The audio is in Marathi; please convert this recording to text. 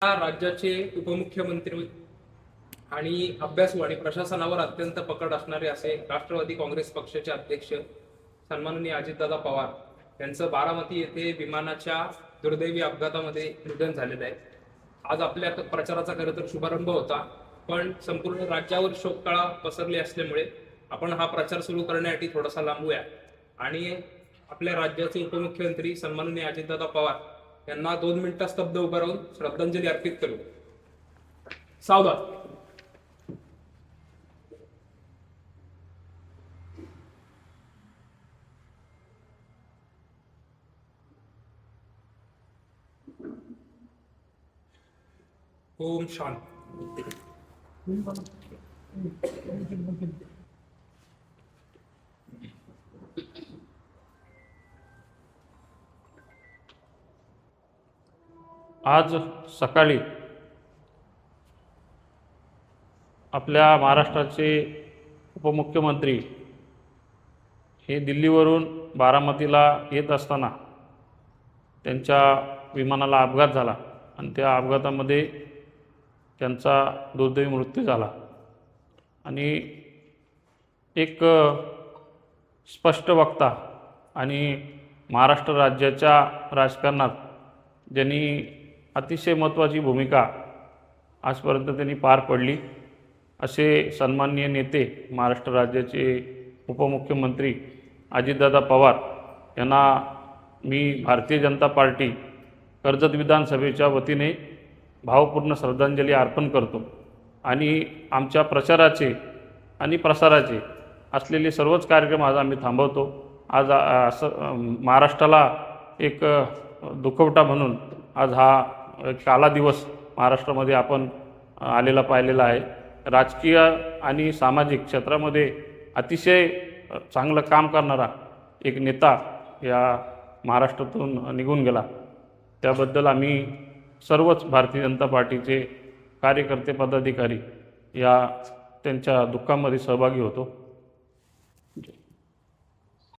राज्याचे उपमुख्यमंत्री आणि अभ्यासू आणि प्रशासनावर अत्यंत पकड असणारे असे राष्ट्रवादी काँग्रेस पक्षाचे अध्यक्ष सन्माननीय अजितदादा पवार यांचं बारामती येथे विमानाच्या दुर्दैवी अपघातामध्ये निधन झालेलं आहे। आज आपल्या प्रचाराचा खरं तर शुभारंभ होता, पण संपूर्ण राज्यावर शोककळा पसरली असल्यामुळे आपण हा प्रचार सुरू करण्यासाठी थोडासा लांबूया आणि आपल्या राज्याचे उपमुख्यमंत्री सन्माननीय अजितदादा पवार यांना 2 मिनिटं स्तब्ध उभं राहून श्रद्धांजली अर्पित करू। सावधान। ओम शांती। आज सकाळी आपल्या महाराष्ट्राचे उपमुख्यमंत्री हे दिल्लीवरून बारामतीला येत असताना त्यांच्या विमानाला अपघात झाला आणि त्या अपघातामध्ये त्यांचा दुर्दैवी मृत्यू झाला। आणि एक स्पष्ट वक्ता आणि महाराष्ट्र राज्याच्या राजकारणात ज्यांनी अतिशय महत्त्वाची भूमिका आजपर्यंत त्यांनी पार पडली असे सन्माननीय नेते महाराष्ट्र राज्याचे उपमुख्यमंत्री अजितदादा पवार यांना मी भारतीय जनता पार्टी कर्जत विधानसभेच्या वतीने भावपूर्ण श्रद्धांजली अर्पण करतो। आणि आमच्या प्रचाराचे आणि प्रसाराचे असलेले सर्वच कार्यक्रम आज आम्ही थांबवतो। आज महाराष्ट्राला एक दुखवटा म्हणून आज हा काला दिवस महाराष्ट्रामध्ये आपण आलेला पाहिलेला आहे। राजकीय आणि सामाजिक क्षेत्रामध्ये अतिशय चांगलं काम करणारा एक नेता या महाराष्ट्रातून निघून गेला, त्याबद्दल आम्ही सर्वच भारतीय जनता पार्टीचे कार्यकर्ते पदाधिकारी या त्यांच्या दुःखामध्ये सहभागी होतो।